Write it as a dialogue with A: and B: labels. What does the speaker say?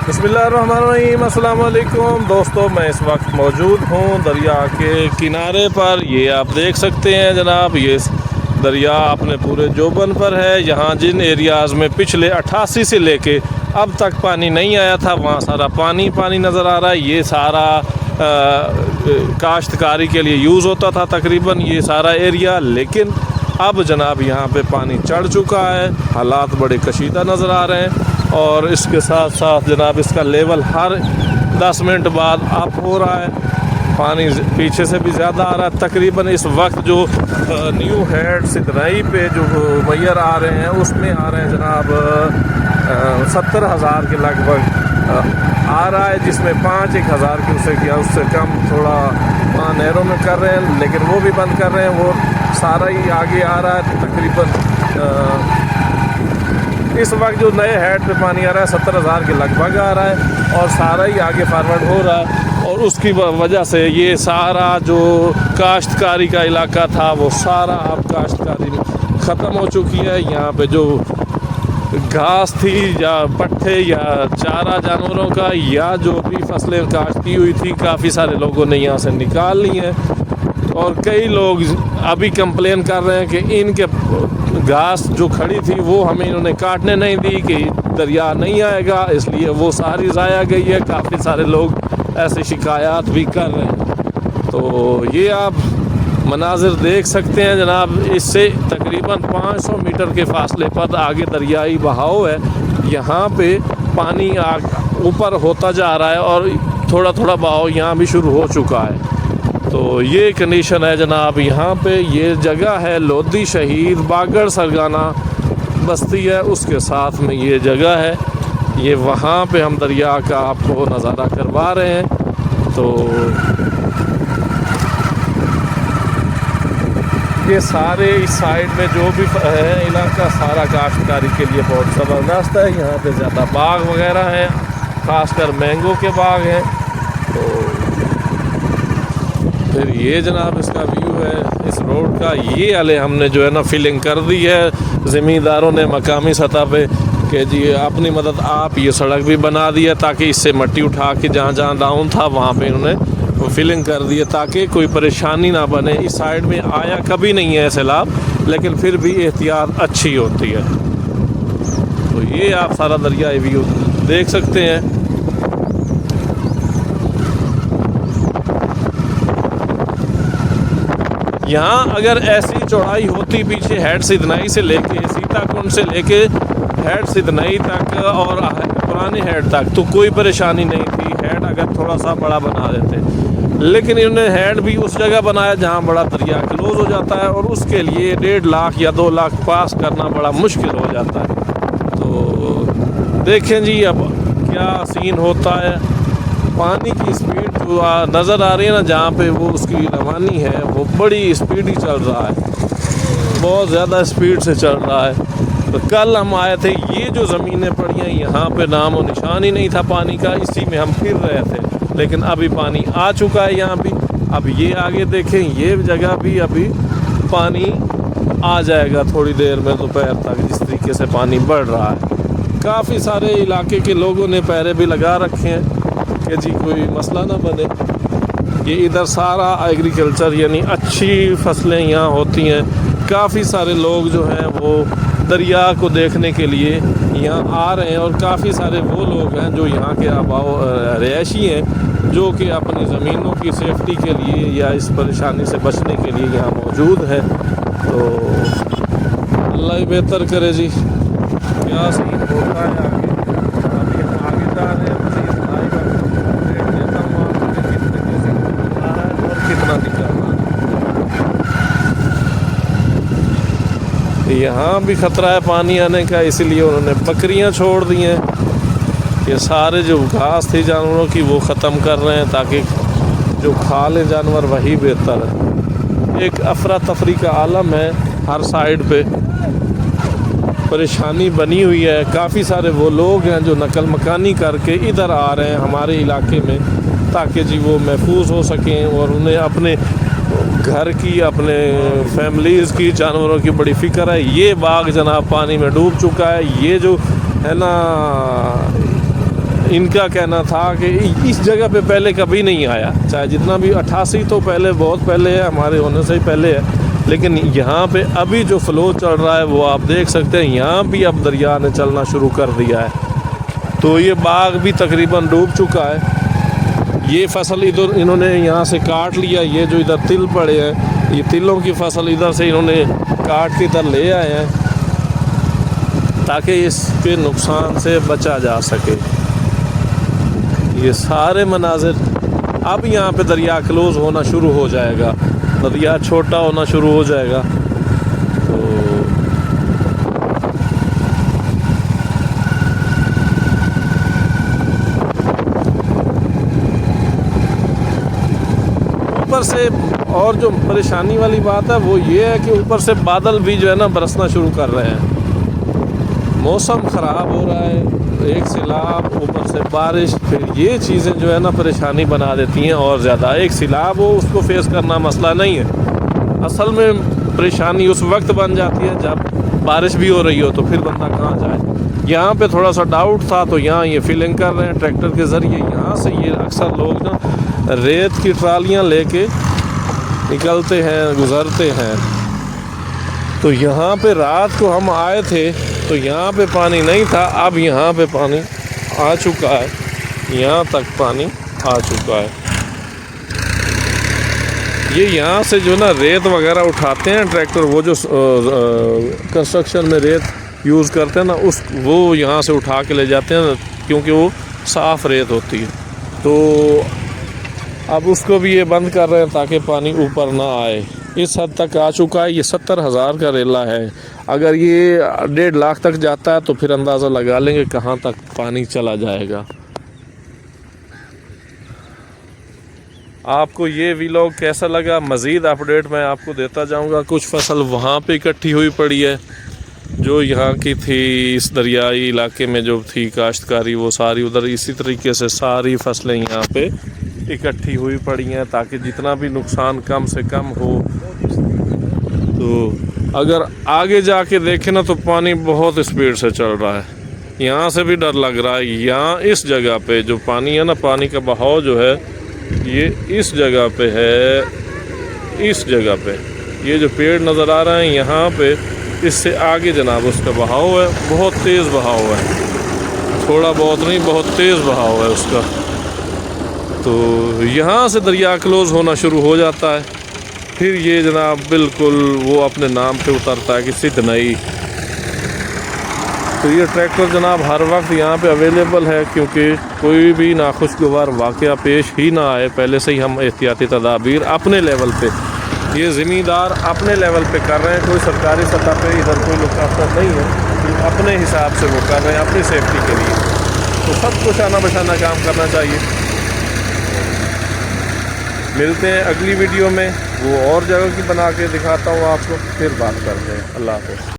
A: بسم اللہ الرحمن الرحیم۔ السلام علیکم دوستو، میں اس وقت موجود ہوں دریا کے کنارے پر۔ یہ آپ دیکھ سکتے ہیں جناب، یہ دریا اپنے پورے جوبن پر ہے۔ یہاں جن ایریاز میں پچھلے 88 سے لے کے اب تک پانی نہیں آیا تھا، وہاں سارا پانی نظر آ رہا ہے۔ یہ سارا کاشتکاری کے لیے یوز ہوتا تھا تقریباً یہ سارا ایریا، لیکن اب جناب یہاں پہ پانی چڑھ چکا ہے۔ حالات بڑے کشیدہ نظر آ رہے ہیں، اور اس کے ساتھ ساتھ جناب اس کا لیول ہر 10 منٹ بعد اپ ہو رہا ہے۔ پانی پیچھے سے بھی زیادہ آ رہا ہے۔ تقریباً اس وقت جو نیو ہیڈ سدنائی پہ جو میئر آ رہے ہیں، اس میں آ رہے ہیں جناب 70,000 کے لگ بھگ آ رہا ہے، جس میں 5,000 کی اس سے کم تھوڑا نہروں میں کر رہے ہیں، لیکن وہ بھی بند کر رہے ہیں۔ وہ سارا ہی آگے آ رہا ہے۔ تقریباً اس وقت جو نئے ہیڈ پہ پانی آ رہا ہے 70,000 کے لگ بھگ آ رہا ہے، اور سارا ہی آگے فارورڈ ہو رہا ہے۔ اور اس کی وجہ سے یہ سارا جو کاشتکاری کا علاقہ تھا، وہ سارا اب کاشتکاری ختم ہو چکی ہے۔ یہاں پہ جو گھاس تھی یا پٹھے یا چارہ جانوروں کا، یا جو بھی فصلیں کاشت کی ہوئی تھی، کافی سارے لوگوں نے یہاں سے نکال لی ہیں۔ اور کئی لوگ ابھی کمپلین کر رہے ہیں کہ ان کے گھاس جو کھڑی تھی وہ ہمیں انہوں نے کاٹنے نہیں دی، کہ دریا نہیں آئے گا، اس لیے وہ ساری ضائع گئی ہے۔ کافی سارے لوگ ایسے شکایات بھی کر رہے ہیں۔ تو یہ آپ مناظر دیکھ سکتے ہیں جناب، اس سے تقریباً 500 میٹر کے فاصلے پر آگے دریائی بہاؤ ہے۔ یہاں پہ پانی اوپر ہوتا جا رہا ہے، اور تھوڑا تھوڑا بہاؤ یہاں بھی شروع ہو چکا ہے۔ تو یہ کنڈیشن ہے جناب یہاں پہ۔ یہ جگہ ہے لودھی شہید باگڑ سرگانہ بستی ہے، اس کے ساتھ میں یہ جگہ ہے۔ یہ وہاں پہ ہم دریا کا آپ کو نظارہ کروا رہے ہیں۔ تو یہ سارے اس سائڈ میں جو بھی ہے علاقہ، سارا کاشتکاری کے لیے بہت زبردست ہے۔ یہاں پہ زیادہ باغ وغیرہ ہیں، خاص کر مینگو کے باغ ہیں۔ تو پھر یہ جناب اس کا ویو ہے اس روڈ کا۔ یہ والے ہم نے جو ہے نا فلنگ کر دی ہے زمینداروں نے مقامی سطح پہ، کہ جی اپنی مدد آپ یہ سڑک بھی بنا دی ہے، تاکہ اس سے مٹی اٹھا کے جہاں جہاں ڈاؤن تھا وہاں پہ انہوں نے وہ فلنگ کر دی ہے، تاکہ کوئی پریشانی نہ بنے۔ اس سائڈ میں آیا کبھی نہیں ہے سیلاب، لیکن پھر بھی احتیاط اچھی ہوتی ہے۔ تو یہ آپ سارا دریائے ویو دیکھ سکتے ہیں۔ یہاں اگر ایسی چوڑائی ہوتی پیچھے ہیڈ سدنائی سے لے کے سیتا کنڈ سے لے کے ہیڈ سدنائی تک اور پرانے ہیڈ تک، تو کوئی پریشانی نہیں تھی۔ ہیڈ اگر تھوڑا سا بڑا بنا دیتے، لیکن انہوں نے ہیڈ بھی اس جگہ بنایا جہاں بڑا دریا کلوز ہو جاتا ہے، اور اس کے لیے 1.5 لاکھ یا 2 لاکھ پاس کرنا بڑا مشکل ہو جاتا ہے۔ تو دیکھیں جی اب کیا سین ہوتا ہے۔ پانی کی سپیڈ جو نظر آ رہی ہے نا، جہاں پہ وہ اس کی روانی ہے، وہ بڑی سپیڈی چل رہا ہے، بہت زیادہ سپیڈ سے چل رہا ہے۔ تو کل ہم آئے تھے، یہ جو زمینیں پڑی ہیں یہاں پہ نام و نشان ہی نہیں تھا پانی کا، اسی میں ہم پھر رہے تھے، لیکن ابھی پانی آ چکا ہے یہاں بھی۔ اب یہ آگے دیکھیں، یہ جگہ بھی ابھی پانی آ جائے گا تھوڑی دیر میں دوپہر تک، جس طریقے سے پانی بڑھ رہا ہے۔ کافی سارے علاقے کے لوگوں نے پہرے بھی لگا رکھے ہیں کہ جی کوئی مسئلہ نہ بنے۔ یہ ادھر سارا ایگریکلچر، یعنی اچھی فصلیں یہاں ہوتی ہیں۔ کافی سارے لوگ جو ہیں وہ دریا کو دیکھنے کے لیے یہاں آ رہے ہیں، اور کافی سارے وہ لوگ ہیں جو یہاں کے رہائشی ہیں، جو کہ اپنی زمینوں کی سیفٹی کے لیے یا اس پریشانی سے بچنے کے لیے یہاں موجود ہیں۔ تو اللہ ہی بہتر کرے جی کیا سین ہوتا ہے آگے۔ ابھی ہم آگے جا رہے ہیں، مزید آئے گا اپڈیٹ دیتا ہوں آپ کو کہ کس طریقے سے ہو رہا ہے اور کتنا نکل رہا ہے۔ یہاں بھی خطرہ ہے پانی آنے کا، اسی لیے انہوں نے بکریاں چھوڑ دی ہیں۔ یہ سارے جو گھاس تھی جانوروں کی وہ ختم کر رہے ہیں، تاکہ جو کھا لیں جانور وہی بہتر ہے۔ ایک افراتفری کا عالم ہے، ہر سائیڈ پہ پریشانی بنی ہوئی ہے۔ کافی سارے وہ لوگ ہیں جو نقل مکانی کر کے ادھر آ رہے ہیں ہمارے علاقے میں، تاکہ جی وہ محفوظ ہو سکیں، اور انہیں اپنے گھر کی، اپنے فیملیز کی، جانوروں کی بڑی فکر ہے۔ یہ باغ جناب پانی میں ڈوب چکا ہے۔ یہ جو ہے نا ان کا کہنا تھا کہ اس جگہ پہ پہلے کبھی نہیں آیا، چاہے جتنا بھی 88 تو پہلے بہت پہلے ہے، ہمارے ہونے سے ہی پہلے ہے، لیکن یہاں پہ ابھی جو فلو چل رہا ہے وہ آپ دیکھ سکتے ہیں، یہاں بھی اب دریا نے چلنا شروع کر دیا ہے، تو یہ باغ بھی تقریباً ڈوب چکا ہے۔ یہ فصل ادھر انہوں نے یہاں سے کاٹ لیا، یہ جو ادھر تل پڑے ہیں، یہ تلوں کی فصل ادھر سے انہوں نے کاٹ کے ادھر لے آئے ہیں تاکہ اس کے نقصان سے بچا جا سکے۔ یہ سارے مناظر اب یہاں پہ دریا کلوز ہونا شروع ہو جائے گا، دریا چھوٹا ہونا شروع ہو جائے گا، تو اوپر سے اور جو پریشانی والی بات ہے وہ یہ ہے کہ اوپر سے بادل بھی جو ہے نا برسنا شروع کر رہے ہیں، موسم خراب ہو رہا ہے، ایک سیلاب اوپر سے بارش، پھر یہ چیزیں جو ہے نا پریشانی بنا دیتی ہیں اور زیادہ۔ ایک سیلاب ہو اس کو فیس کرنا مسئلہ نہیں ہے، اصل میں پریشانی اس وقت بن جاتی ہے جب بارش بھی ہو رہی ہو، تو پھر بندہ کہاں جائے۔ یہاں پہ تھوڑا سا ڈاؤٹ تھا تو یہاں یہ فلنگ کر رہے ہیں ٹریکٹر کے ذریعے، یہاں سے یہ اکثر لوگ نا ریت کی ٹرالیاں لے کے نکلتے ہیں، گزرتے ہیں۔ تو یہاں پہ رات کو ہم آئے تھے تو یہاں پہ پانی نہیں تھا، اب یہاں پہ پانی آ چکا ہے، یہاں تک پانی آ چکا ہے۔ یہ یہاں سے جو نا ریت وغیرہ اٹھاتے ہیں ٹریکٹر، وہ جو کنسٹرکشن میں ریت یوز کرتے ہیں نا، وہ یہاں سے اٹھا کے لے جاتے ہیں کیونکہ وہ صاف ریت ہوتی ہے، تو اب اس کو بھی یہ بند کر رہے ہیں تاکہ پانی اوپر نہ آئے۔ اس حد تک آ چکا ہے، یہ 70,000 کا ریلا ہے، اگر یہ 1.5 لاکھ تک جاتا ہے تو پھر اندازہ لگا لیں گے کہاں تک پانی چلا جائے گا۔ آپ کو یہ ویلاگ کیسا لگا؟ مزید اپڈیٹ میں آپ کو دیتا جاؤں گا۔ کچھ فصل وہاں پہ اکٹھی ہوئی پڑی ہے جو یہاں کی تھی، اس دریائی علاقے میں جو تھی کاشتکاری، وہ ساری ادھر اسی طریقے سے ساری فصلیں یہاں پہ اکٹھی ہوئی پڑی ہیں تاکہ جتنا بھی نقصان کم سے کم ہو۔ تو اگر آگے جا کے دیکھیں نا تو پانی بہت اسپیڈ سے چل رہا ہے، یہاں سے بھی ڈر لگ رہا ہے۔ یہاں اس جگہ پہ جو پانی ہے نا، پانی کا بہاؤ جو ہے یہ اس جگہ پہ ہے، اس جگہ پہ یہ جو پیڑ نظر آ رہے ہیں یہاں پہ، اس سے آگے جناب اس کا بہاؤ ہے، بہت تیز بہاؤ ہے، تھوڑا بہت نہیں، بہت تیز بہاؤ ہے اس کا۔ تو یہاں سے دریا کلوز ہونا شروع ہو جاتا ہے، پھر یہ جناب بالکل وہ اپنے نام پہ اترتا ہے کہ سدنئی۔ تو یہ ٹریکٹر جناب ہر وقت یہاں پہ اویلیبل ہے، کیونکہ کوئی بھی ناخوشگوار واقعہ پیش ہی نہ آئے، پہلے سے ہی ہم احتیاطی تدابیر اپنے لیول پہ، یہ زمیندار اپنے لیول پہ کر رہے ہیں، کوئی سرکاری سطح پہ ادھر کوئی لوگ افسر نہیں ہے، اپنے حساب سے وہ کر رہے ہیں اپنی سیفٹی کے لیے۔ تو سب کو شانہ بشانہ کام کرنا چاہیے۔ ملتے ہیں اگلی ویڈیو میں، وہ اور جگہ کی بنا کے دکھاتا ہوں آپ کو، پھر بات کرتے ہیں۔ اللہ حافظ۔